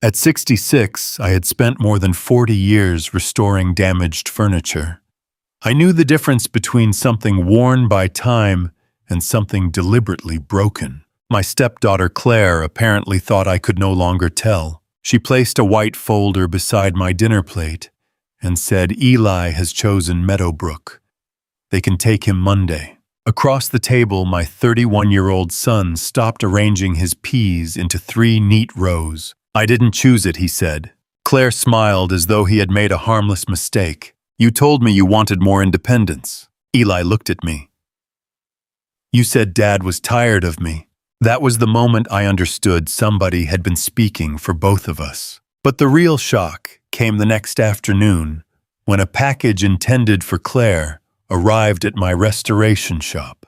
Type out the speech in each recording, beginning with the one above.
At 66, I had spent more than 40 years restoring damaged furniture. I knew the difference between something worn by time and something deliberately broken. My stepdaughter Claire apparently thought I could no longer tell. She placed a white folder beside my dinner plate and said, "Eli has chosen Meadowbrook. They can take him Monday." Across the table, my 31-year-old son stopped arranging his peas into 3 neat rows. "I didn't choose it," he said. Claire smiled as though he had made a harmless mistake. "You told me you wanted more independence." Eli looked at me. "You said Dad was tired of me." That was the moment I understood somebody had been speaking for both of us. But the real shock came the next afternoon when a package intended for Claire arrived at my restoration shop.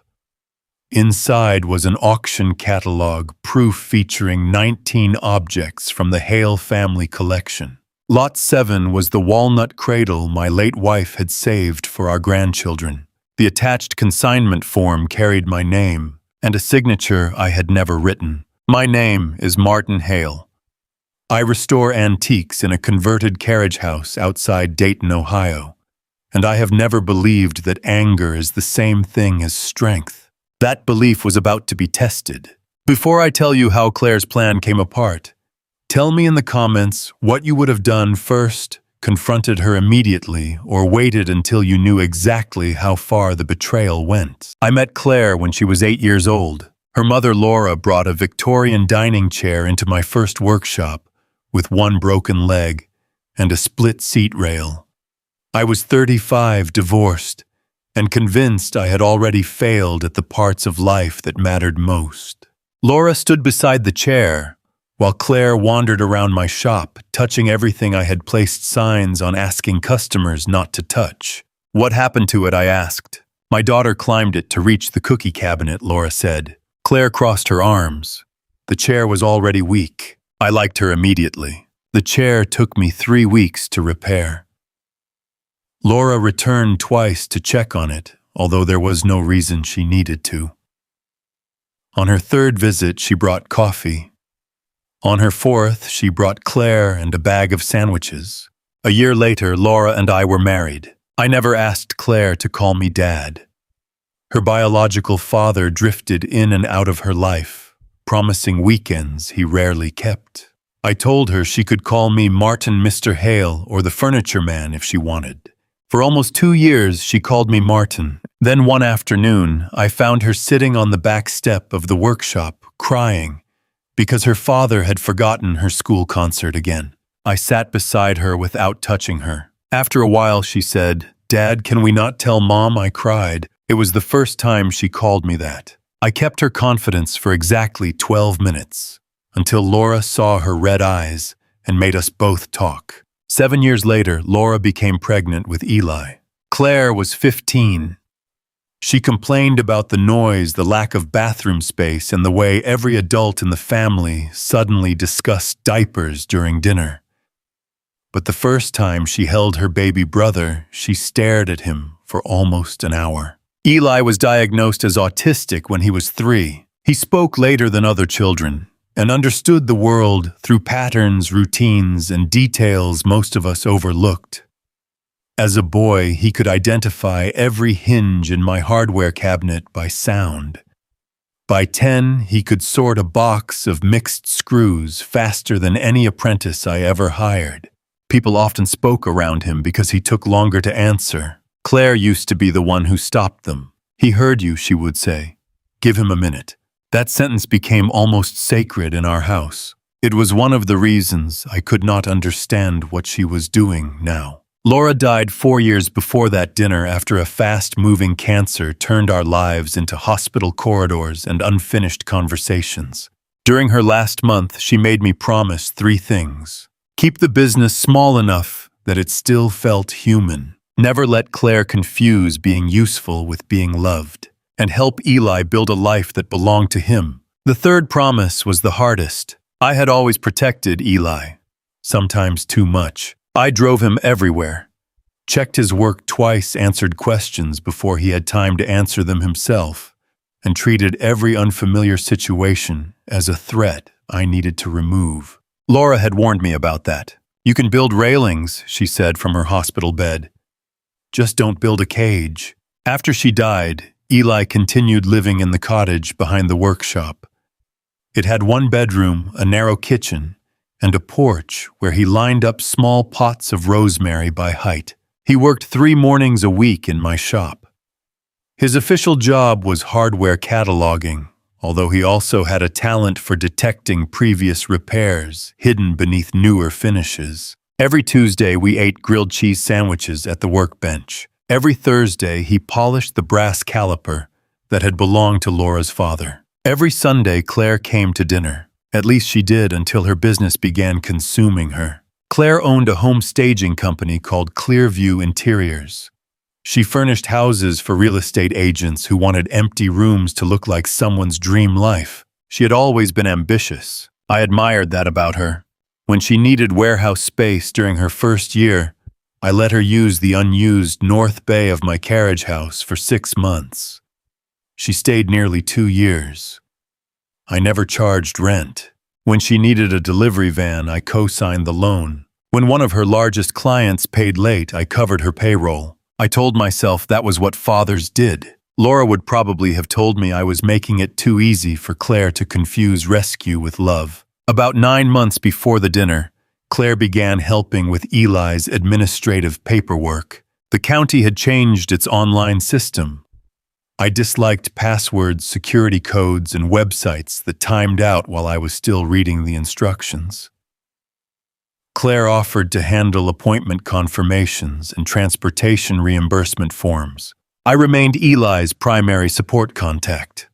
Inside was an auction catalog proof featuring 19 objects from the Hale family collection. Lot 7 was the walnut cradle my late wife had saved for our grandchildren. The attached consignment form carried my name and a signature I had never written. "My name is Martin Hale. I restore antiques in a converted carriage house outside Dayton, Ohio, and I have never believed that anger is the same thing as strength." That belief was about to be tested. Before I tell you how Claire's plan came apart, tell me in the comments what you would have done first: confronted her immediately, or waited until you knew exactly how far the betrayal went. I met Claire when she was 8 years old. Her mother Laura brought a Victorian dining chair into my first workshop with 1 broken leg and a split seat rail. I was 35, divorced, and convinced I had already failed at the parts of life that mattered most. Laura stood beside the chair, while Claire wandered around my shop, touching everything I had placed signs on asking customers not to touch. "What happened to it?" I asked. "My daughter climbed it to reach the cookie cabinet," Laura said. Claire crossed her arms. The chair was already weak. I liked her immediately. The chair took me 3 weeks to repair. Laura returned twice to check on it, although there was no reason she needed to. On her 3rd visit, she brought coffee. On her 4th, she brought Claire and a bag of sandwiches. A year later, Laura and I were married. I never asked Claire to call me Dad. Her biological father drifted in and out of her life, promising weekends he rarely kept. I told her she could call me Martin Mr. Hale or the furniture man if she wanted. For almost 2 years, she called me Martin. Then one afternoon, I found her sitting on the back step of the workshop, crying, because her father had forgotten her school concert again. I sat beside her without touching her. After a while, she said, "Dad, can we not tell Mom I cried?" It was the first time she called me that. I kept her confidence for exactly 12 minutes, until Laura saw her red eyes and made us both talk. 7 years later, Laura became pregnant with Eli. Claire was 15. She complained about the noise, the lack of bathroom space, and the way every adult in the family suddenly discussed diapers during dinner. But the first time she held her baby brother, she stared at him for almost an hour. Eli was diagnosed as autistic when he was 3. He spoke later than other children and understood the world through patterns, routines, and details most of us overlooked. As a boy, he could identify every hinge in my hardware cabinet by sound. By 10, he could sort a box of mixed screws faster than any apprentice I ever hired. People often spoke around him because he took longer to answer. Claire used to be the one who stopped them. "He heard you," she would say. "Give him a minute." That sentence became almost sacred in our house. It was one of the reasons I could not understand what she was doing now. Laura died 4 years before that dinner after a fast-moving cancer turned our lives into hospital corridors and unfinished conversations. During her last month, she made me promise 3 things. Keep the business small enough that it still felt human. Never let Claire confuse being useful with being loved. And help Eli build a life that belonged to him. The 3rd promise was the hardest. I had always protected Eli, sometimes too much. I drove him everywhere, checked his work twice, answered questions before he had time to answer them himself, and treated every unfamiliar situation as a threat I needed to remove. Laura had warned me about that. You can build railings, she said from her hospital bed. Just don't build a cage. After she died, Eli continued living in the cottage behind the workshop. It had one bedroom, a narrow kitchen, and a porch where he lined up small pots of rosemary by height. He worked 3 mornings a week in my shop. His official job was hardware cataloging, although he also had a talent for detecting previous repairs hidden beneath newer finishes. Every Tuesday, we ate grilled cheese sandwiches at the workbench. Every Thursday, he polished the brass caliper that had belonged to Laura's father. Every Sunday, Claire came to dinner. At least she did until her business began consuming her. Claire owned a home staging company called Clearview Interiors. She furnished houses for real estate agents who wanted empty rooms to look like someone's dream life. She had always been ambitious. I admired that about her. When she needed warehouse space during her first year, I let her use the unused north bay of my carriage house for 6 months. She stayed nearly 2 years. I never charged rent. When she needed a delivery van, I co-signed the loan. When one of her largest clients paid late, I covered her payroll. I told myself that was what fathers did. Laura would probably have told me I was making it too easy for Claire to confuse rescue with love. About 9 months before the dinner, Claire began helping with Eli's administrative paperwork. The county had changed its online system. I disliked passwords, security codes, and websites that timed out while I was still reading the instructions. Claire offered to handle appointment confirmations and transportation reimbursement forms. I remained Eli's primary support contact.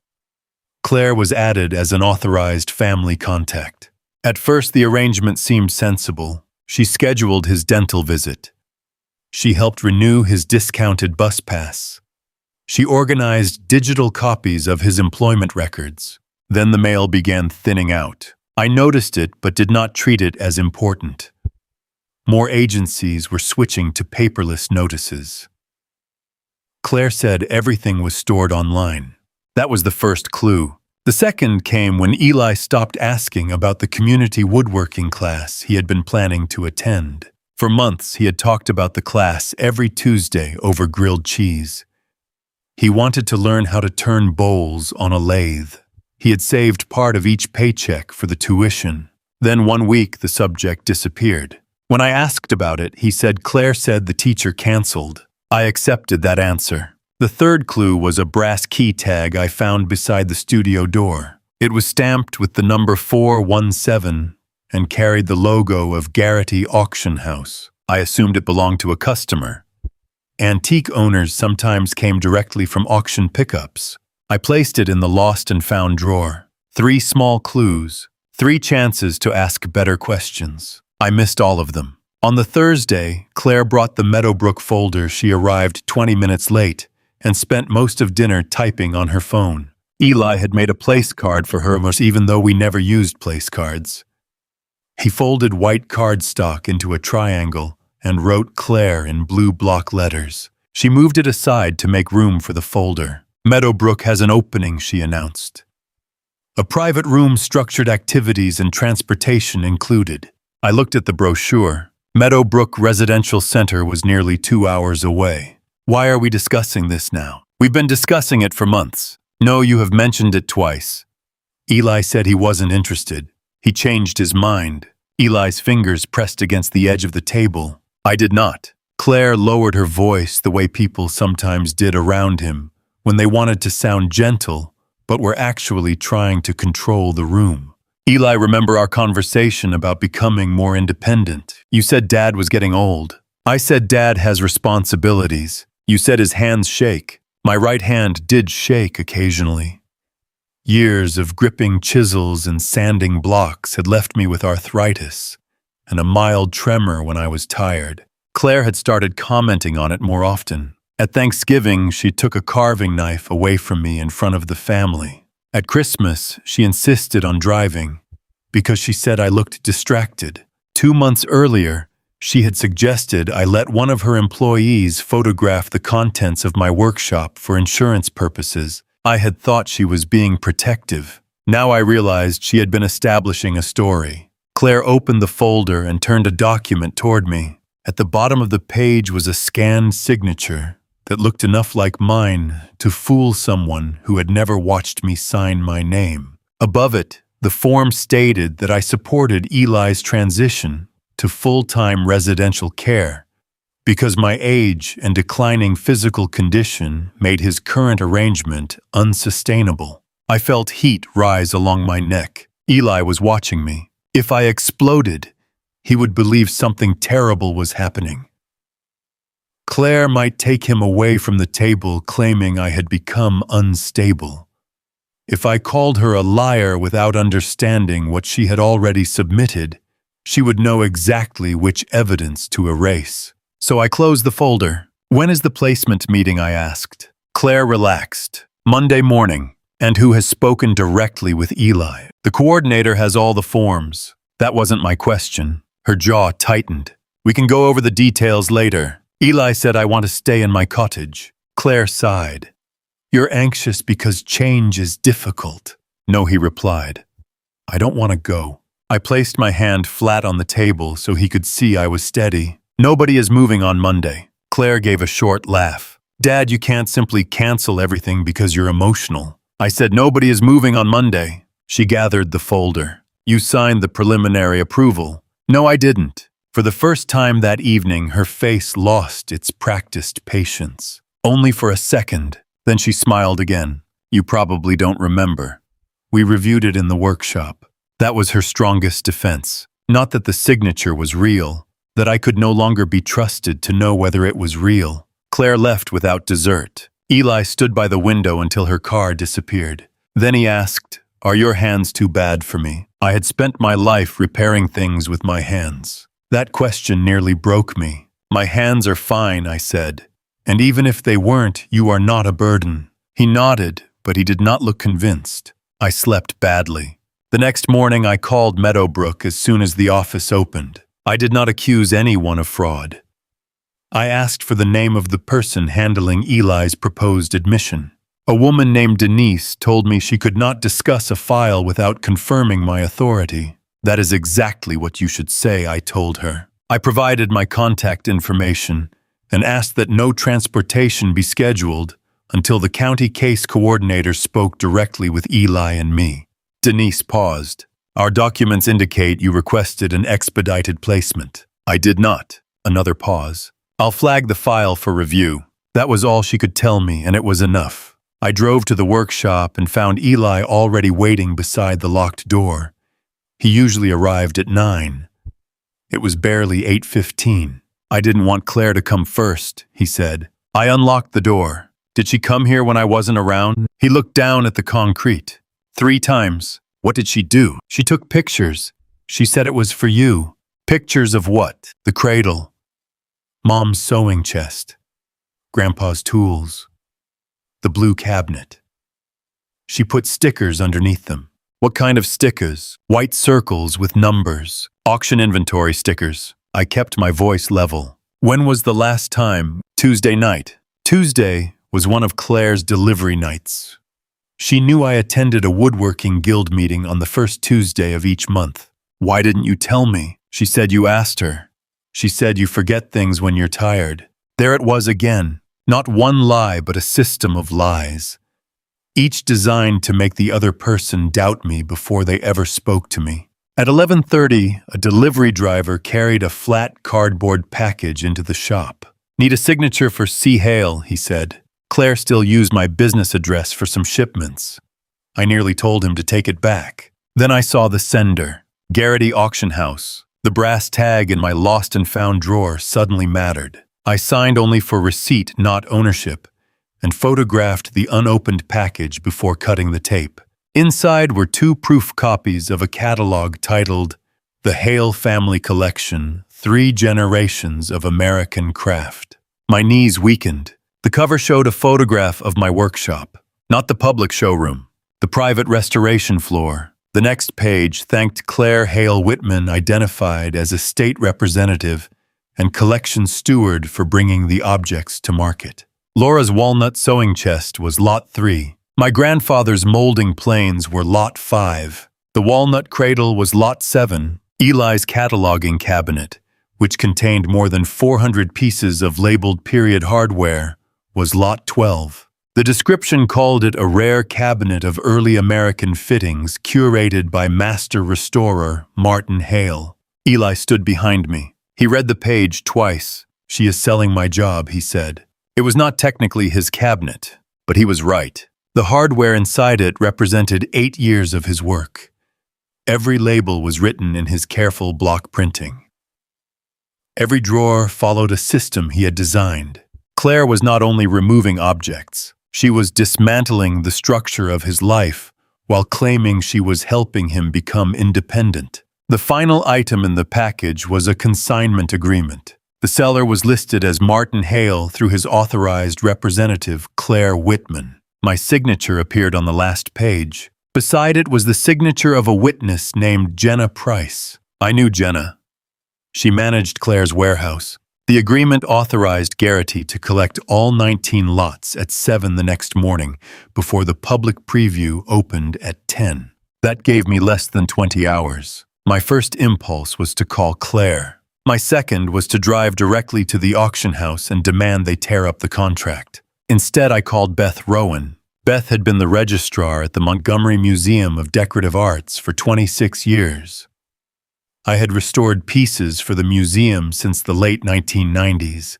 Claire was added as an authorized family contact. At first, the arrangement seemed sensible. She scheduled his dental visit. She helped renew his discounted bus pass. She organized digital copies of his employment records. Then the mail began thinning out. I noticed it but did not treat it as important. More agencies were switching to paperless notices. Claire said everything was stored online. That was the first clue. The second came when Eli stopped asking about the community woodworking class he had been planning to attend. For months, he had talked about the class every Tuesday over grilled cheese. He wanted to learn how to turn bowls on a lathe. He had saved part of each paycheck for the tuition. Then one week, the subject disappeared. When I asked about it, he said Claire said the teacher canceled. I accepted that answer. The third clue was a brass key tag I found beside the studio door. It was stamped with the number 417 and carried the logo of Garrity Auction House. I assumed it belonged to a customer. Antique owners sometimes came directly from auction pickups. I placed it in the lost and found drawer. 3 small clues, 3 chances to ask better questions. I missed all of them. On the Thursday, Claire brought the Meadowbrook folder. She arrived 20 minutes late and spent most of dinner typing on her phone. Eli had made a place card for her, even though we never used place cards. He folded white cardstock into a triangle and wrote Claire in blue block letters. She moved it aside to make room for the folder. Meadowbrook has an opening, she announced. A private room, structured activities and transportation included. I looked at the brochure. Meadowbrook Residential Center was nearly 2 hours away. Why are we discussing this now? We've been discussing it for months. No, you have mentioned it twice. Eli said he wasn't interested. He changed his mind. Eli's fingers pressed against the edge of the table. I did not. Claire lowered her voice the way people sometimes did around him when they wanted to sound gentle, but were actually trying to control the room. Eli, remember our conversation about becoming more independent? You said Dad was getting old. I said Dad has responsibilities. You said his hands shake. My right hand did shake occasionally. Years of gripping chisels and sanding blocks had left me with arthritis and a mild tremor when I was tired. Claire had started commenting on it more often. At Thanksgiving, she took a carving knife away from me in front of the family. At Christmas, she insisted on driving because she said I looked distracted. 2 months earlier, she had suggested I let one of her employees photograph the contents of my workshop for insurance purposes. I had thought she was being protective. Now I realized she had been establishing a story. Claire opened the folder and turned a document toward me. At the bottom of the page was a scanned signature that looked enough like mine to fool someone who had never watched me sign my name. Above it, the form stated that I supported Eli's transition to full-time residential care because my age and declining physical condition made his current arrangement unsustainable. I felt heat rise along my neck. Eli was watching me. If I exploded, he would believe something terrible was happening. Claire might take him away from the table, claiming I had become unstable. If I called her a liar without understanding what she had already submitted, she would know exactly which evidence to erase. So I closed the folder. "When is the placement meeting?" I asked. Claire relaxed. "Monday morning." "And who has spoken directly with Eli?" "The coordinator has all the forms." That wasn't my question. Her jaw tightened. "We can go over the details later. Eli said I want to stay in my cottage." Claire sighed. "You're anxious because change is difficult." "No," he replied. "I don't want to go." I placed my hand flat on the table so he could see I was steady. "Nobody is moving on Monday." Claire gave a short laugh. "Dad, you can't simply cancel everything because you're emotional." I said, "Nobody is moving on Monday." She gathered the folder. "You signed the preliminary approval." "No, I didn't." For the first time that evening, her face lost its practiced patience. Only for a second. Then she smiled again. "You probably don't remember. We reviewed it in the workshop." That was her strongest defense. Not that the signature was real, that I could no longer be trusted to know whether it was real. Claire left without dessert. Eli stood by the window until her car disappeared. Then he asked, "Are your hands too bad for me?" I had spent my life repairing things with my hands. That question nearly broke me. "My hands are fine," I said. "And even if they weren't, you are not a burden." He nodded, but he did not look convinced. I slept badly. The next morning I called Meadowbrook as soon as the office opened. I did not accuse anyone of fraud. I asked for the name of the person handling Eli's proposed admission. A woman named Denise told me she could not discuss a file without confirming my authority. "That is exactly what you should say," I told her. I provided my contact information and asked that no transportation be scheduled until the county case coordinator spoke directly with Eli and me. Denise paused. "Our documents indicate you requested an expedited placement." "I did not." Another pause. "I'll flag the file for review." That was all she could tell me, and it was enough. I drove to the workshop and found Eli already waiting beside the locked door. He usually arrived at 9. It was barely 8:15. "I didn't want Claire to come first," he said. I unlocked the door. "Did she come here when I wasn't around?" He looked down at the concrete. 3 times. "What did she do?" "She took pictures. She said it was for you." "Pictures of what?" "The cradle. Mom's sewing chest. Grandpa's tools. The blue cabinet. She put stickers underneath them." "What kind of stickers?" "White circles with numbers. Auction inventory stickers." I kept my voice level. "When was the last time?" "Tuesday night." Tuesday was one of Claire's delivery nights. She knew I attended a woodworking guild meeting on the first Tuesday of each month. "Why didn't you tell me?" She said you asked her. She said you forget things when you're tired. There it was again. Not one lie, but a system of lies. Each designed to make the other person doubt me before they ever spoke to me. At 11:30, a delivery driver carried a flat cardboard package into the shop. "Need a signature for C. Hale," he said. Claire still used my business address for some shipments. I nearly told him to take it back. Then I saw the sender, Garrity Auction House. The brass tag in my lost and found drawer suddenly mattered. I signed only for receipt, not ownership, and photographed the unopened package before cutting the tape. Inside were 2 proof copies of a catalog titled The Hale Family Collection, 3 Generations of American Craft. My knees weakened. The cover showed a photograph of my workshop, not the public showroom, the private restoration floor. The next page thanked Claire Hale Whitman, identified as a state representative and collection steward, for bringing the objects to market. Laura's walnut sewing chest was Lot 3. My grandfather's molding planes were Lot 5. The walnut cradle was Lot 7, Eli's cataloging cabinet, which contained more than 400 pieces of labeled period hardware, was Lot 12. The description called it a rare cabinet of early American fittings curated by master restorer Martin Hale. Eli stood behind me. He read the page twice. "She is selling my job," he said. It was not technically his cabinet, but he was right. The hardware inside it represented 8 years of his work. Every label was written in his careful block printing. Every drawer followed a system he had designed. Claire was not only removing objects, she was dismantling the structure of his life while claiming she was helping him become independent. The final item in the package was a consignment agreement. The seller was listed as Martin Hale through his authorized representative, Claire Whitman. My signature appeared on the last page. Beside it was the signature of a witness named Jenna Price. I knew Jenna. She managed Claire's warehouse. The agreement authorized Garrity to collect all 19 lots at 7 the next morning before the public preview opened at 10. That gave me less than 20 hours. My first impulse was to call Claire. My second was to drive directly to the auction house and demand they tear up the contract. Instead, I called Beth Rowan. Beth had been the registrar at the Montgomery Museum of Decorative Arts for 26 years. I had restored pieces for the museum since the late 1990s.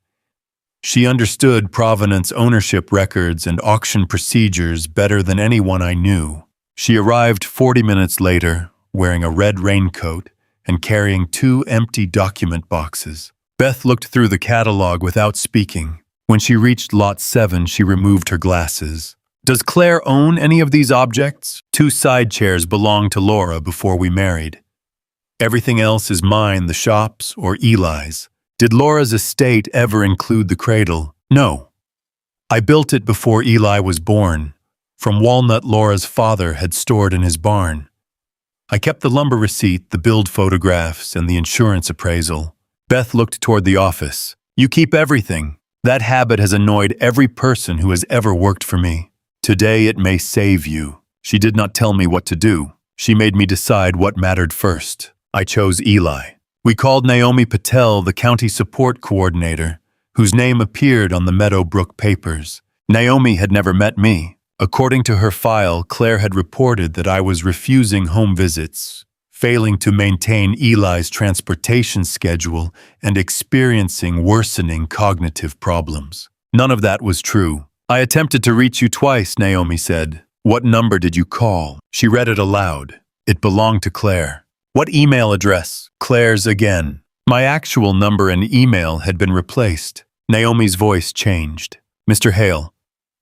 She understood provenance ownership records and auction procedures better than anyone I knew. She arrived 40 minutes later, wearing a red raincoat and carrying 2 empty document boxes. Beth looked through the catalog without speaking. When she reached Lot 7, she removed her glasses. "Does Claire own any of these objects? 2 side chairs belonged to Laura before we married. Everything else is mine, the shop's or Eli's. Did Laura's estate ever include the Cradle? No. I built it before Eli was born, from walnut Laura's father had stored in his barn. I kept the lumber receipt, the build photographs, and the insurance appraisal." Beth looked toward the office. "You keep everything. That habit has annoyed every person who has ever worked for me. Today it may save you." She did not tell me what to do. She made me decide what mattered first. I chose Eli. We called Naomi Patel the county support coordinator, whose name appeared on the Meadowbrook papers. Naomi had never met me. According to her file, Claire had reported that I was refusing home visits, failing to maintain Eli's transportation schedule, and experiencing worsening cognitive problems. None of that was true. "I attempted to reach you twice," Naomi said. "What number did you call?" She read it aloud. It belonged to Claire. "What email address?" Claire's again. My actual number and email had been replaced. Naomi's voice changed. "Mr. Hale,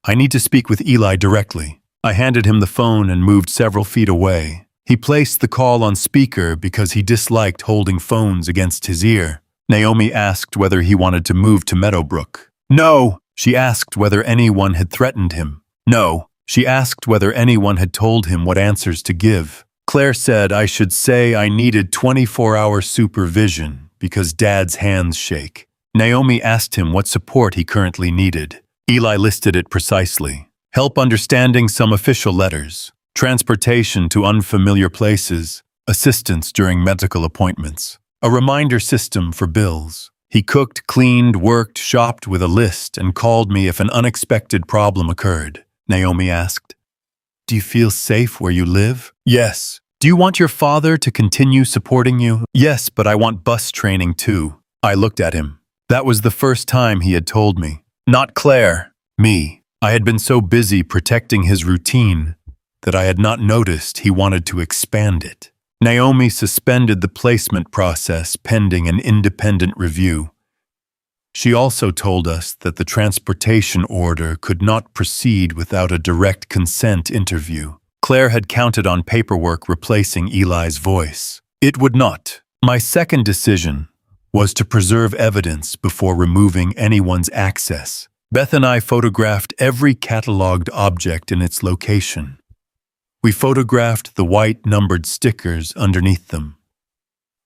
I need to speak with Eli directly." I handed him the phone and moved several feet away. He placed the call on speaker because he disliked holding phones against his ear. Naomi asked whether he wanted to move to Meadowbrook. "No." She asked whether anyone had threatened him. "No." She asked whether anyone had told him what answers to give. Claire said I should say I needed 24-hour supervision because Dad's hands shake. Naomi asked him what support he currently needed. Eli listed it precisely. Help understanding some official letters, transportation to unfamiliar places, assistance during medical appointments, a reminder system for bills. He cooked, cleaned, worked, shopped with a list, and called me if an unexpected problem occurred. Naomi asked, "Do you feel safe where you live?" "Yes." "Do you want your father to continue supporting you?" "Yes, but I want bus training too." I looked at him. That was the first time he had told me. Not Claire, me. I had been so busy protecting his routine that I had not noticed he wanted to expand it. Naomi suspended the placement process pending an independent review. She also told us that the transportation order could not proceed without a direct consent interview. Claire had counted on paperwork replacing Eli's voice. It would not. My second decision was to preserve evidence before removing anyone's access. Beth and I photographed every cataloged object in its location. We photographed the white numbered stickers underneath them.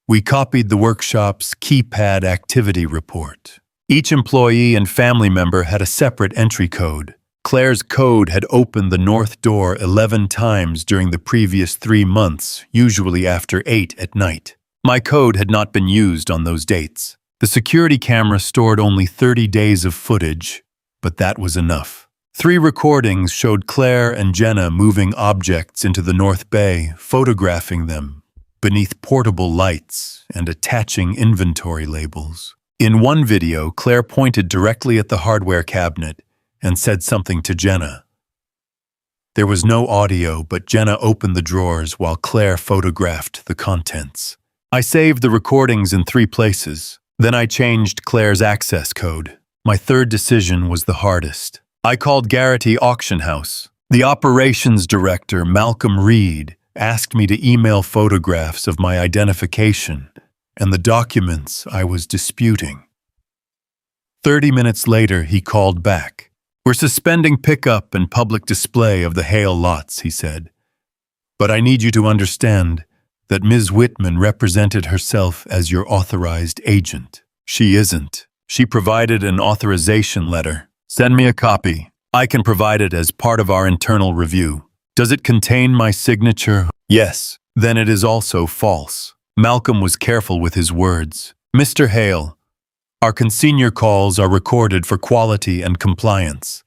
We copied the workshop's keypad activity report. Each employee and family member had a separate entry code. Claire's code had opened the north door 11 times during the previous 3 months, usually after 8 at night. My code had not been used on those dates. The security camera stored only 30 days of footage, but that was enough. 3 recordings showed Claire and Jenna moving objects into the North Bay, photographing them beneath portable lights and attaching inventory labels. In one video, Claire pointed directly at the hardware cabinet and said something to Jenna. There was no audio, but Jenna opened the drawers while Claire photographed the contents. I saved the recordings in 3 places. Then I changed Claire's access code. My third decision was the hardest. I called Garrity Auction House. The operations director, Malcolm Reed, asked me to email photographs of my identification and the documents I was disputing. 30 minutes later, he called back. We're suspending pickup and public display of the Hale lots, he said. But I need you to understand that Ms. Whitman represented herself as your authorized agent. She isn't. She provided an authorization letter. Send me a copy. I can provide it as part of our internal review. Does it contain my signature? Yes. Then it is also false. Malcolm was careful with his words. Mr. Hale, our consignor calls are recorded for quality and compliance.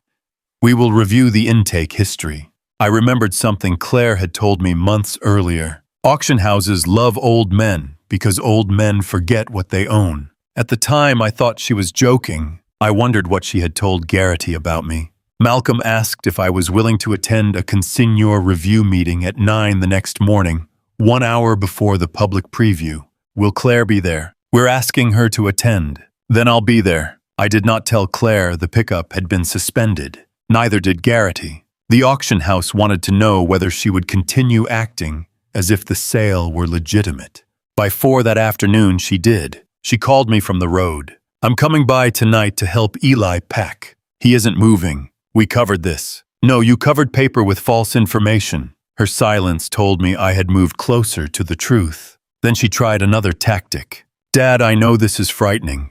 We will review the intake history. I remembered something Claire had told me months earlier. Auction houses love old men because old men forget what they own. At the time, I thought she was joking. I wondered what she had told Garrity about me. Malcolm asked if I was willing to attend a consignor review meeting at 9 the next morning, 1 hour before the public preview. Will Claire be there? We're asking her to attend. Then I'll be there. I did not tell Claire the pickup had been suspended. Neither did Garrity. The auction house wanted to know whether she would continue acting as if the sale were legitimate. By 4 that afternoon, she did. She called me from the road. I'm coming by tonight to help Eli pack. He isn't moving. We covered this. No, you covered paper with false information. Her silence told me I had moved closer to the truth. Then she tried another tactic. Dad, I know this is frightening.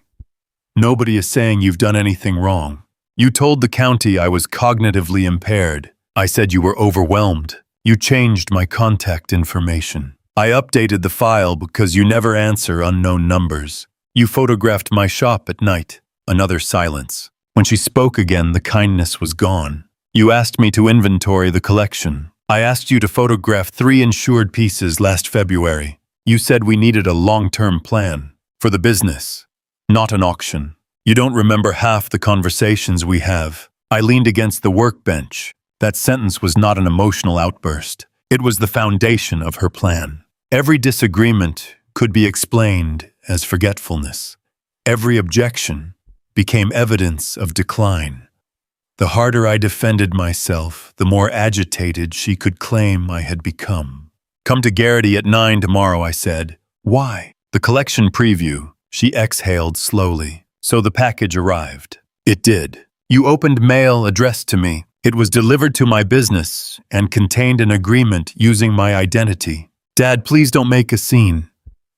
Nobody is saying you've done anything wrong. You told the county I was cognitively impaired. I said you were overwhelmed. You changed my contact information. I updated the file because you never answer unknown numbers. You photographed my shop at night. Another silence. When she spoke again, the kindness was gone. You asked me to inventory the collection. I asked you to photograph 3 insured pieces last February. You said we needed a long-term plan for the business, not an auction. You don't remember half the conversations we have. I leaned against the workbench. That sentence was not an emotional outburst. It was the foundation of her plan. Every disagreement could be explained as forgetfulness. Every objection became evidence of decline. The harder I defended myself, the more agitated she could claim I had become. Come to Garrity at 9 tomorrow, I said. Why? The collection preview. She exhaled slowly. So the package arrived. It did. You opened mail addressed to me. It was delivered to my business and contained an agreement using my identity. Dad, please don't make a scene.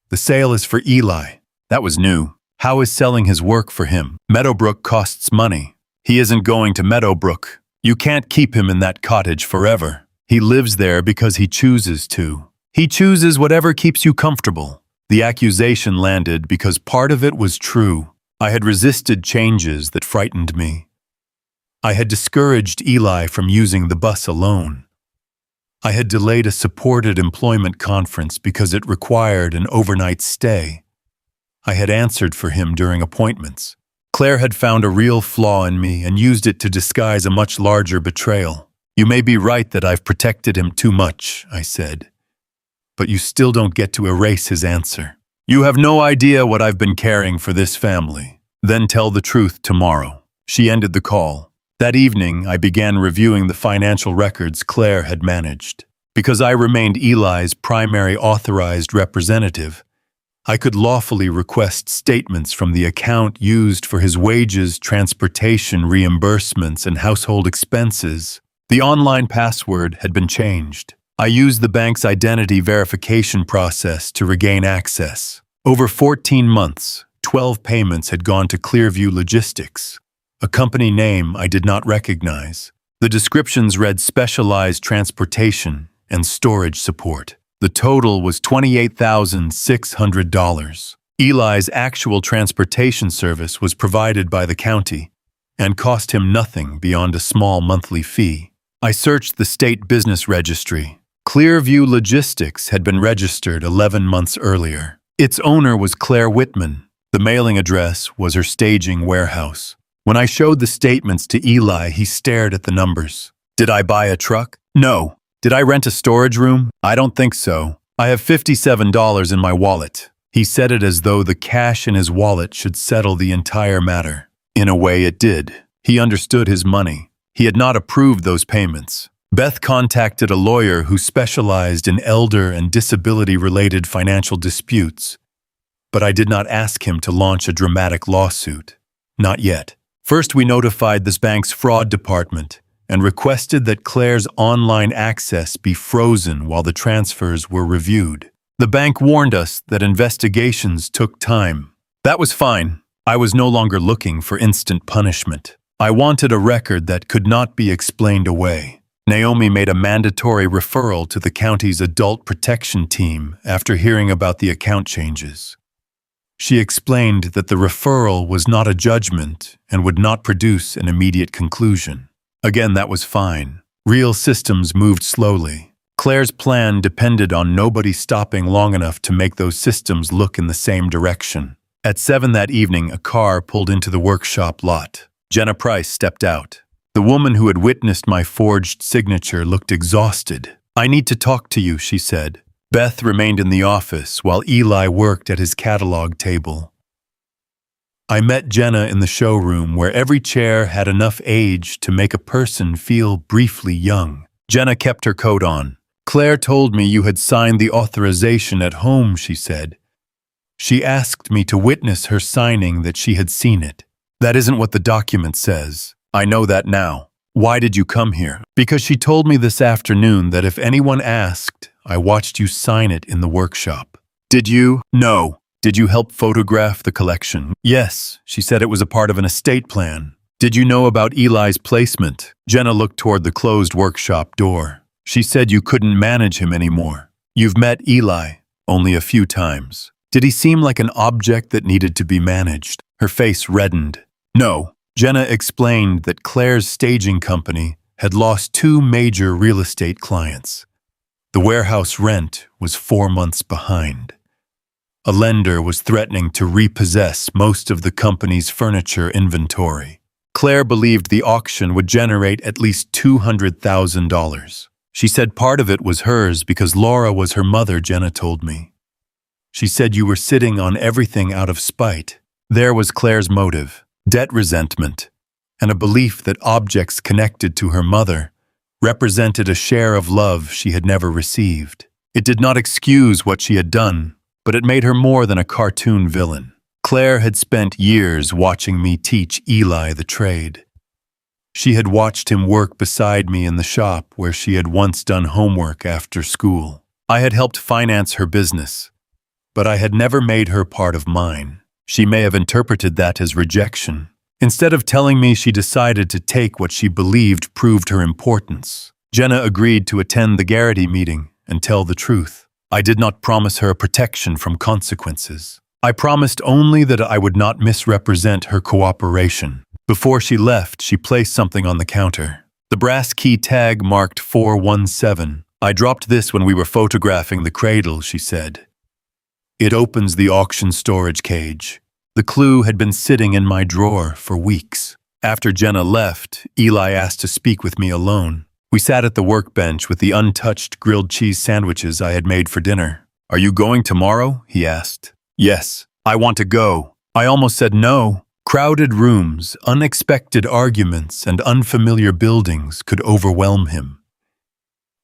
The sale is for Eli. That was new. How is selling his work for him? Meadowbrook costs money. He isn't going to Meadowbrook. You can't keep him in that cottage forever. He lives there because he chooses to. He chooses whatever keeps you comfortable. The accusation landed because part of it was true. I had resisted changes that frightened me. I had discouraged Eli from using the bus alone. I had delayed a supported employment conference because it required an overnight stay. I had answered for him during appointments. Claire had found a real flaw in me and used it to disguise a much larger betrayal. You may be right that I've protected him too much, I said. But you still don't get to erase his answer. You have no idea what I've been carrying for this family. Then tell the truth tomorrow. She ended the call. That evening, I began reviewing the financial records Claire had managed. Because I remained Eli's primary authorized representative, I could lawfully request statements from the account used for his wages, transportation, reimbursements, and household expenses. The online password had been changed. I used the bank's identity verification process to regain access. Over 14 months, 12 payments had gone to Clearview Logistics, a company name I did not recognize. The descriptions read specialized transportation and storage support. The total was $28,600. Eli's actual transportation service was provided by the county and cost him nothing beyond a small monthly fee. I searched the state business registry. Clearview Logistics had been registered 11 months earlier. Its owner was Claire Whitman. The mailing address was her staging warehouse. When I showed the statements to Eli, he stared at the numbers. Did I buy a truck? No. Did I rent a storage room? I don't think so. I have $57 in my wallet. He said it as though the cash in his wallet should settle the entire matter. In a way, it did. He understood his money. He had not approved those payments. Beth contacted a lawyer who specialized in elder and disability-related financial disputes, but I did not ask him to launch a dramatic lawsuit. Not yet. First, we notified this bank's fraud department and requested that Claire's online access be frozen while the transfers were reviewed. The bank warned us that investigations took time. That was fine. I was no longer looking for instant punishment. I wanted a record that could not be explained away. Naomi made a mandatory referral to the county's adult protection team after hearing about the account changes. She explained that the referral was not a judgment and would not produce an immediate conclusion. Again, that was fine. Real systems moved slowly. Claire's plan depended on nobody stopping long enough to make those systems look in the same direction. At 7 that evening, a car pulled into the workshop lot. Jenna Price stepped out. The woman who had witnessed my forged signature looked exhausted. "I need to talk to you," she said. Beth remained in the office while Eli worked at his catalog table. I met Jenna in the showroom where every chair had enough age to make a person feel briefly young. Jenna kept her coat on. "Claire told me you had signed the authorization at home," she said. "She asked me to witness her signing that she had seen it. That isn't what the document says. I know that now. Why did you come here?" "Because she told me this afternoon that if anyone asked, I watched you sign it in the workshop." "Did you?" "No." "Did you help photograph the collection?" "Yes." She said it was a part of an estate plan. "Did you know about Eli's placement?" Jenna looked toward the closed workshop door. "She said you couldn't manage him anymore." "You've met Eli." "Only a few times." "Did he seem like an object that needed to be managed?" Her face reddened. "No." Jenna explained that Claire's staging company had lost 2 major real estate clients. The warehouse rent was 4 months behind. A lender was threatening to repossess most of the company's furniture inventory. Claire believed the auction would generate at least $200,000. She said part of it was hers because Laura was her mother, Jenna told me. She said you were sitting on everything out of spite. There was Claire's motive, debt resentment, and a belief that objects connected to her mother represented a share of love she had never received. It did not excuse what she had done, but it made her more than a cartoon villain. Claire had spent years watching me teach Eli the trade. She had watched him work beside me in the shop where she had once done homework after school. I had helped finance her business, but I had never made her part of mine. She may have interpreted that as rejection. Instead of telling me she decided to take what she believed proved her importance. Jenna agreed to attend the Garrity meeting and tell the truth. I did not promise her protection from consequences. I promised only that I would not misrepresent her cooperation. Before she left, she placed something on the counter. The brass key tag marked 417. "I dropped this when we were photographing the Cradle," she said. "It opens the auction storage cage." The clue had been sitting in my drawer for weeks. After Jenna left, Eli asked to speak with me alone. We sat at the workbench with the untouched grilled cheese sandwiches I had made for dinner. "Are you going tomorrow?" he asked. "Yes." "I want to go." I almost said no. Crowded rooms, unexpected arguments, and unfamiliar buildings could overwhelm him.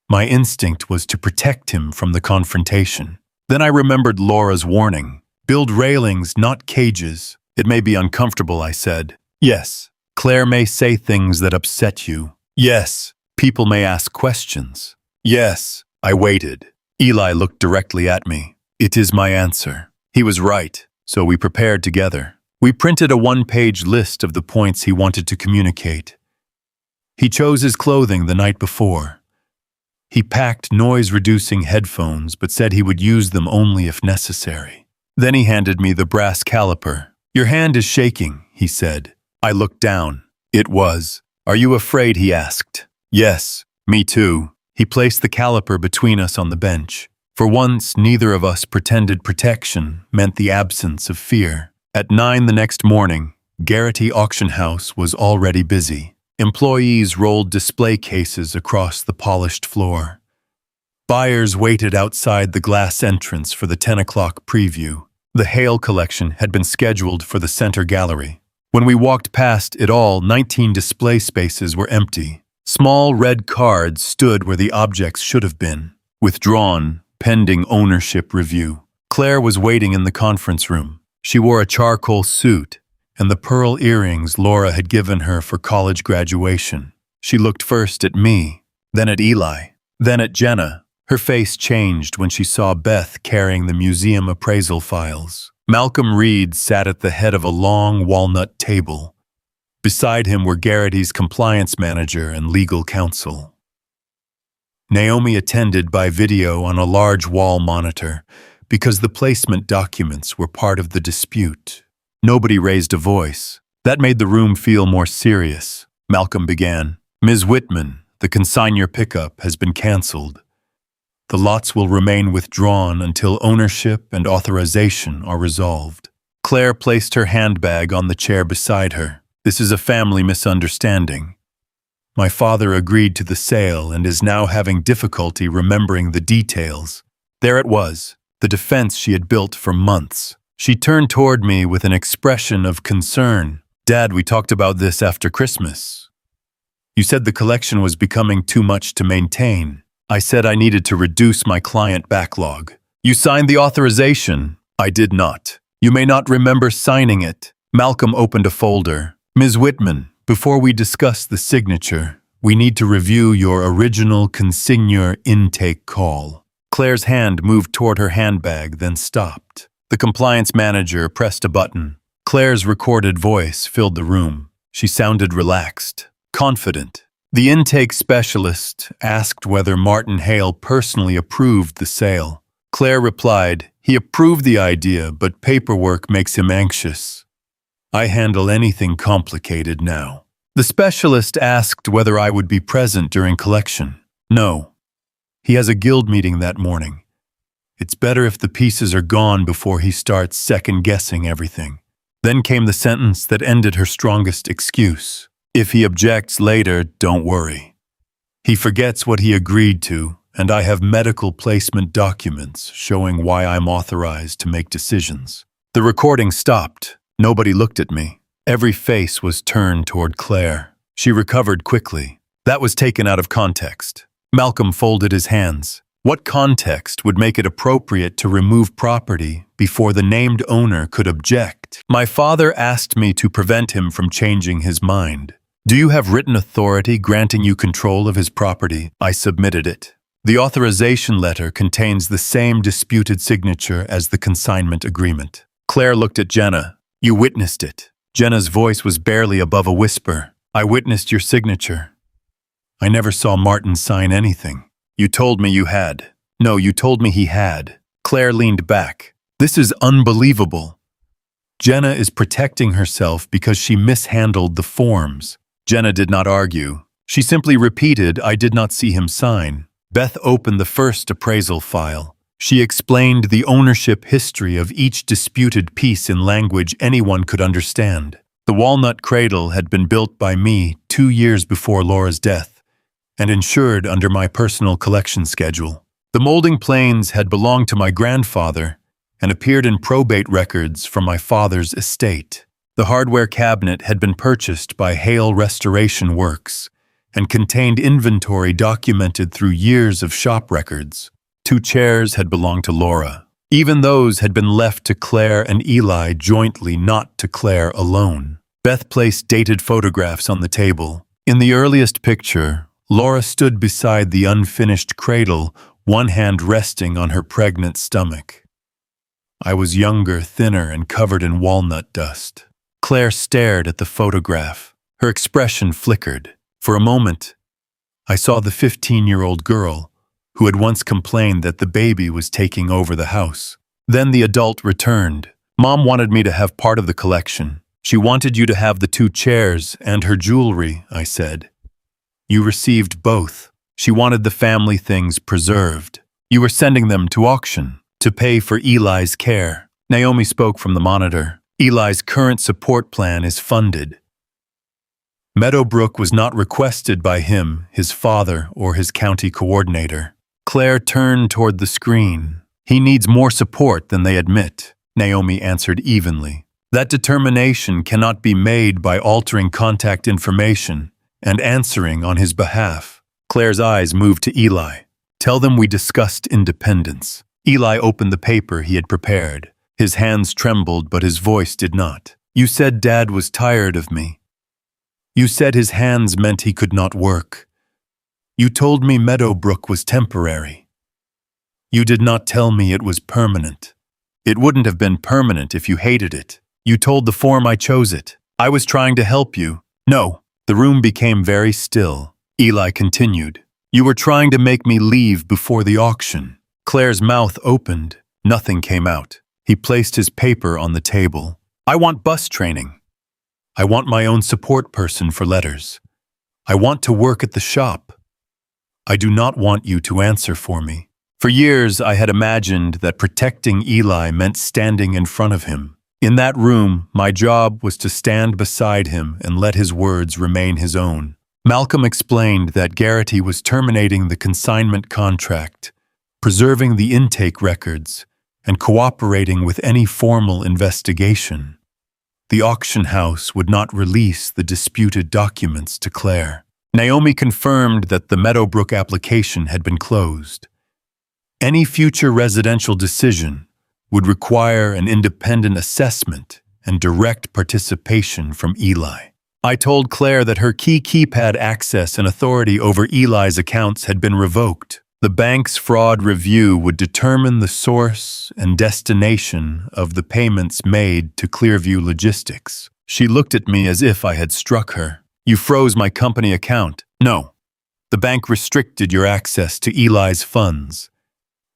My instinct was to protect him from the confrontation. Then I remembered Laura's warning. "Build railings, not cages." "It may be uncomfortable," I said. "Yes." "Claire may say things that upset you." "Yes." "People may ask questions." "Yes." I waited. Eli looked directly at me. "It is my answer." He was right, so we prepared together. We printed a 1-page list of the points he wanted to communicate. He chose his clothing the night before. He packed noise-reducing headphones but said he would use them only if necessary. Then he handed me the brass caliper. "Your hand is shaking," he said. I looked down. It was. "Are you afraid?" he asked. "Yes, me too." He placed the caliper between us on the bench. For once, neither of us pretended protection meant the absence of fear. At 9 the next morning, Garrity Auction House was already busy. Employees rolled display cases across the polished floor. Buyers waited outside the glass entrance for the 10 o'clock preview. The Hale collection had been scheduled for the center gallery. When we walked past it all, 19 display spaces were empty. Small red cards stood where the objects should have been. Withdrawn, pending ownership review. Claire was waiting in the conference room. She wore a charcoal suit and the pearl earrings Laura had given her for college graduation. She looked first at me, then at Eli, then at Jenna. Her face changed when she saw Beth carrying the museum appraisal files. Malcolm Reed sat at the head of a long walnut table. Beside him were Garrity's compliance manager and legal counsel. Naomi attended by video on a large wall monitor because the placement documents were part of the dispute. Nobody raised a voice. That made the room feel more serious. Malcolm began. "Ms. Whitman, the consignor pickup has been canceled. The lots will remain withdrawn until ownership and authorization are resolved." Claire placed her handbag on the chair beside her. "This is a family misunderstanding. My father agreed to the sale and is now having difficulty remembering the details." There it was, the defense she had built for months. She turned toward me with an expression of concern. "Dad, we talked about this after Christmas. You said the collection was becoming too much to maintain. I said I needed to reduce my client backlog. You signed the authorization." "I did not. You may not remember signing it." Malcolm opened a folder. "Ms. Whitman, before we discuss the signature, we need to review your original consignor intake call." Claire's hand moved toward her handbag, then stopped. The compliance manager pressed a button. Claire's recorded voice filled the room. She sounded relaxed, confident. The intake specialist asked whether Martin Hale personally approved the sale. Claire replied, "He approved the idea, but paperwork makes him anxious. I handle anything complicated now." The specialist asked whether I would be present during collection. "No. He has a guild meeting that morning. It's better if the pieces are gone before he starts second-guessing everything." Then came the sentence that ended her strongest excuse. "If he objects later, don't worry. He forgets what he agreed to, and I have medical placement documents showing why I'm authorized to make decisions." The recording stopped. Nobody looked at me. Every face was turned toward Claire. She recovered quickly. "That was taken out of context." Malcolm folded his hands. What context would make it appropriate to remove property before the named owner could object? "My father asked me to prevent him from changing his mind. Do you have written authority granting you control of his property?" I submitted it. The authorization letter contains the same disputed signature as the consignment agreement. Claire looked at Jenna. "You witnessed it." Jenna's voice was barely above a whisper. "I witnessed your signature. I never saw Martin sign anything." "You told me you had." "No, you told me he had." Claire leaned back. "This is unbelievable." Jenna is protecting herself because she mishandled the forms. Jenna did not argue. She simply repeated, "I did not see him sign." Beth opened the first appraisal file. She explained the ownership history of each disputed piece in language anyone could understand. The walnut cradle had been built by me 2 years before Laura's death and insured under my personal collection schedule. The molding planes had belonged to my grandfather and appeared in probate records from my father's estate. The hardware cabinet had been purchased by Hale Restoration Works and contained inventory documented through years of shop records. 2 chairs had belonged to Laura. Even those had been left to Claire and Eli jointly, not to Claire alone. Beth placed dated photographs on the table. In the earliest picture, Laura stood beside the unfinished cradle, one hand resting on her pregnant stomach. I was younger, thinner, and covered in walnut dust. Claire stared at the photograph. Her expression flickered. For a moment, I saw the 15-year-old girl, who had once complained that the baby was taking over the house. Then the adult returned. Mom wanted me to have part of the collection. She wanted you to have the 2 chairs and her jewelry, I said. You received both. She wanted the family things preserved. You were sending them to auction to pay for Eli's care. Naomi spoke from the monitor. Eli's current support plan is funded. Meadowbrook was not requested by him, his father, or his county coordinator. Claire turned toward the screen. He needs more support than they admit, Naomi answered evenly. That determination cannot be made by altering contact information and answering on his behalf. Claire's eyes moved to Eli. Tell them we discussed independence. Eli opened the paper he had prepared. His hands trembled, but his voice did not. You said Dad was tired of me. You said his hands meant he could not work. You told me Meadowbrook was temporary. You did not tell me it was permanent. It wouldn't have been permanent if you hated it. You told the form I chose it. I was trying to help you. No. The room became very still. Eli continued. You were trying to make me leave before the auction. Claire's mouth opened. Nothing came out. He placed his paper on the table. I want bus training. I want my own support person for letters. I want to work at the shop. I do not want you to answer for me. For years, I had imagined that protecting Eli meant standing in front of him. In that room, my job was to stand beside him and let his words remain his own. Malcolm explained that Garrity was terminating the consignment contract, preserving the intake records, and cooperating with any formal investigation. The auction house would not release the disputed documents to Claire. Naomi confirmed that the Meadowbrook application had been closed. Any future residential decision would require an independent assessment and direct participation from Eli. I told Claire that her keypad access and authority over Eli's accounts had been revoked. The bank's fraud review would determine the source and destination of the payments made to Clearview Logistics. She looked at me as if I had struck her. You froze my company account. No. The bank restricted your access to Eli's funds.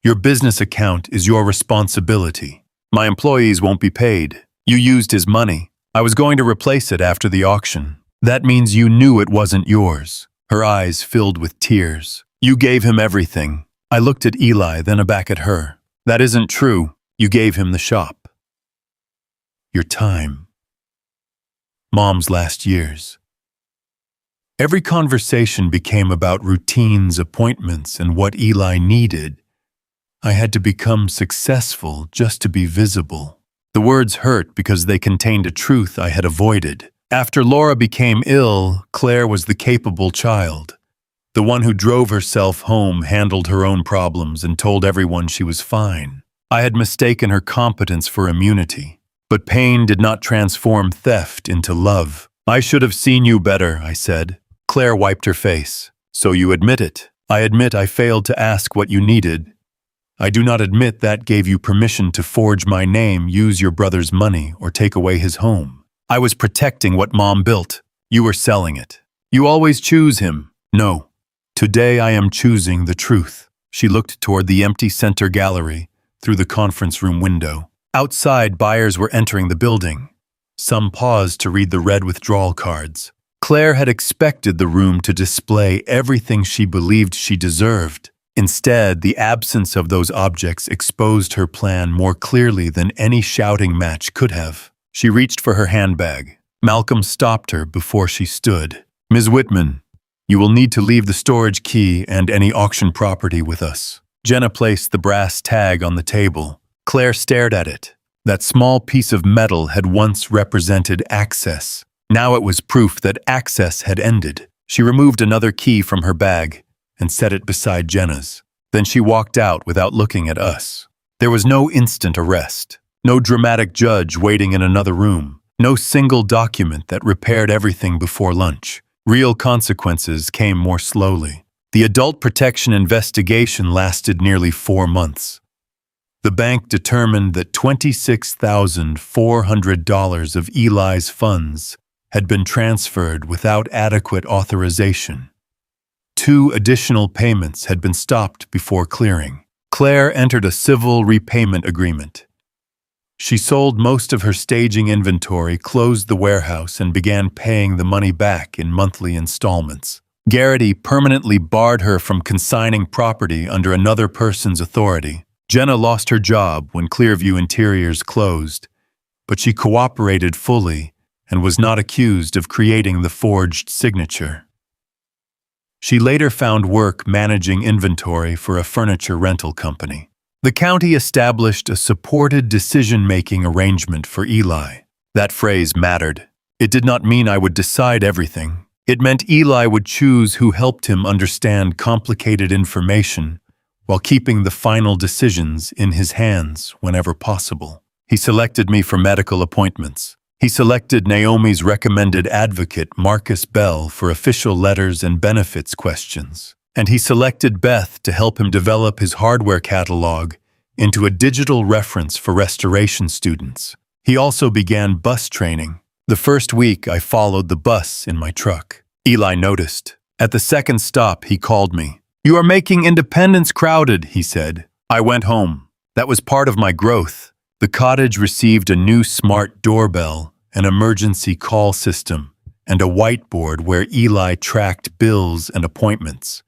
Your business account is your responsibility. My employees won't be paid. You used his money. I was going to replace it after the auction. That means you knew it wasn't yours. Her eyes filled with tears. You gave him everything. I looked at Eli, then back at her. That isn't true. You gave him the shop. Your time. Mom's last years. Every conversation became about routines, appointments, and what Eli needed. I had to become successful just to be visible. The words hurt because they contained a truth I had avoided. After Laura became ill, Claire was the capable child. The one who drove herself home, handled her own problems, and told everyone she was fine. I had mistaken her competence for immunity. But pain did not transform theft into love. I should have seen you better, I said. Claire wiped her face. So you admit it. I admit I failed to ask what you needed. I do not admit that gave you permission to forge my name, use your brother's money, or take away his home. I was protecting what Mom built. You were selling it. You always choose him. No. Today I am choosing the truth. She looked toward the empty center gallery through the conference room window. Outside, buyers were entering the building. Some paused to read the red withdrawal cards. Claire had expected the room to display everything she believed she deserved. Instead, the absence of those objects exposed her plan more clearly than any shouting match could have. She reached for her handbag. Malcolm stopped her before she stood. Ms. Whitman, you will need to leave the storage key and any auction property with us. Jenna placed the brass tag on the table. Claire stared at it. That small piece of metal had once represented access. Now it was proof that access had ended. She removed another key from her bag and set it beside Jenna's. Then she walked out without looking at us. There was no instant arrest, no dramatic judge waiting in another room, no single document that repaired everything before lunch. Real consequences came more slowly. The adult protection investigation lasted nearly 4 months. The bank determined that $26,400 of Eli's funds had been transferred without adequate authorization. 2 additional payments had been stopped before clearing. Claire entered a civil repayment agreement. She sold most of her staging inventory, closed the warehouse, and began paying the money back in monthly installments. Garrity permanently barred her from consigning property under another person's authority. Jenna lost her job when Clearview Interiors closed, but she cooperated fully and was not accused of creating the forged signature. She later found work managing inventory for a furniture rental company. The county established a supported decision-making arrangement for Eli. That phrase mattered. It did not mean I would decide everything. It meant Eli would choose who helped him understand complicated information while keeping the final decisions in his hands whenever possible. He selected me for medical appointments. He selected Naomi's recommended advocate, Marcus Bell, for official letters and benefits questions. And he selected Beth to help him develop his hardware catalog into a digital reference for restoration students. He also began bus training. The first week, I followed the bus in my truck. Eli noticed. At the second stop, he called me. "You are making Independence crowded," he said. I went home. That was part of my growth. The cottage received a new smart doorbell, an emergency call system, and a whiteboard where Eli tracked bills and appointments.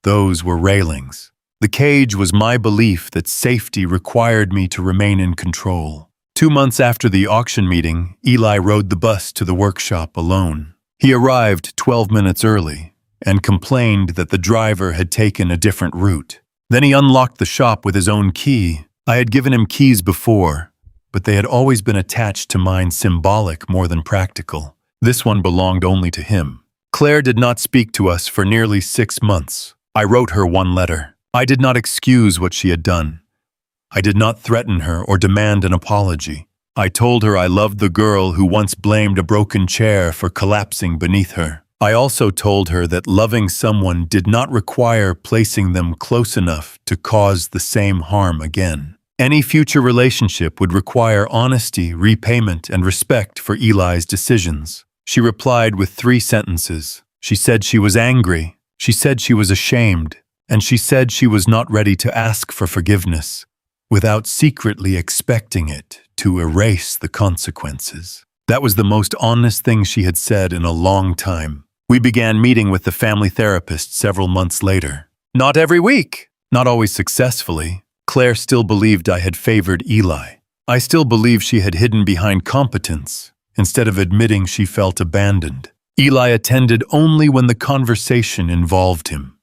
Those were railings. The cage was my belief that safety required me to remain in control. 2 months after the auction meeting, Eli rode the bus to the workshop alone. He arrived 12 minutes early and complained that the driver had taken a different route. Then he unlocked the shop with his own key. I had given him keys before, but they had always been attached to mine, symbolic more than practical. This one belonged only to him. Claire did not speak to us for nearly 6 months. I wrote her one letter. I did not excuse what she had done. I did not threaten her or demand an apology. I told her I loved the girl who once blamed a broken chair for collapsing beneath her. I also told her that loving someone did not require placing them close enough to cause the same harm again. Any future relationship would require honesty, repayment, and respect for Eli's decisions. She replied with 3 sentences. She said she was angry. She said she was ashamed. And she said she was not ready to ask for forgiveness, without secretly expecting it to erase the consequences. That was the most honest thing she had said in a long time. We began meeting with the family therapist several months later. Not every week, not always successfully. Claire still believed I had favored Eli. I still believed she had hidden behind competence, instead of admitting she felt abandoned. Eli attended only when the conversation involved him.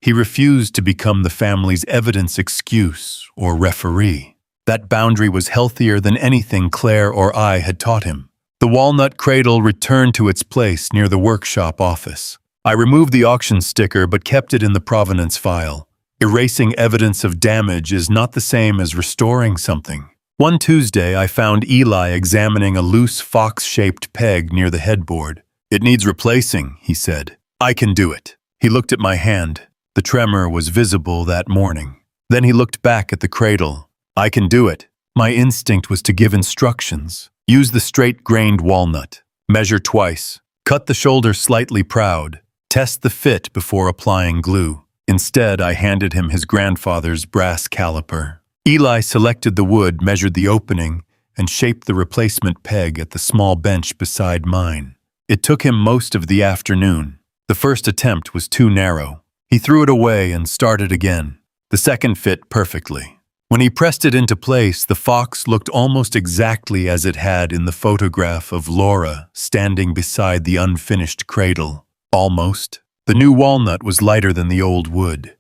He refused to become the family's evidence excuse or referee. That boundary was healthier than anything Claire or I had taught him. The walnut cradle returned to its place near the workshop office. I removed the auction sticker but kept it in the provenance file. Erasing evidence of damage is not the same as restoring something. One Tuesday, I found Eli examining a loose fox-shaped peg near the headboard. "It needs replacing," he said. "I can do it." He looked at my hand. The tremor was visible that morning. Then he looked back at the cradle. "I can do it." My instinct was to give instructions. Use the straight-grained walnut. Measure twice. Cut the shoulder slightly proud. Test the fit before applying glue. Instead, I handed him his grandfather's brass caliper. Eli selected the wood, measured the opening, and shaped the replacement peg at the small bench beside mine. It took him most of the afternoon. The first attempt was too narrow. He threw it away and started again. The second fit perfectly. When he pressed it into place, the fox looked almost exactly as it had in the photograph of Laura standing beside the unfinished cradle. Almost. The new walnut was lighter than the old wood.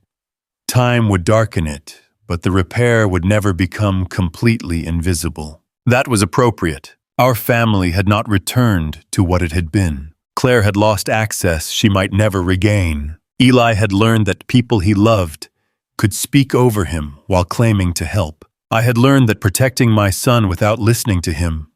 Time would darken it, but the repair would never become completely invisible. That was appropriate. Our family had not returned to what it had been. Claire had lost access she might never regain. Eli had learned that people he loved could speak over him while claiming to help. I had learned that protecting my son without listening to him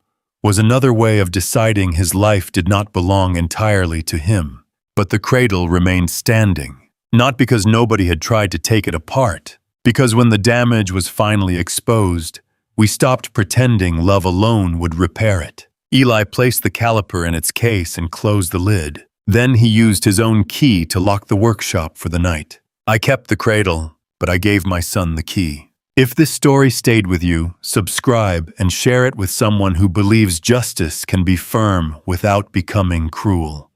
was another way of deciding his life did not belong entirely to him. But the cradle remained standing, not because nobody had tried to take it apart, because when the damage was finally exposed, we stopped pretending love alone would repair it. Eli placed the caliper in its case and closed the lid. Then he used his own key to lock the workshop for the night. I kept the cradle, but I gave my son the key. If this story stayed with you, subscribe and share it with someone who believes justice can be firm without becoming cruel.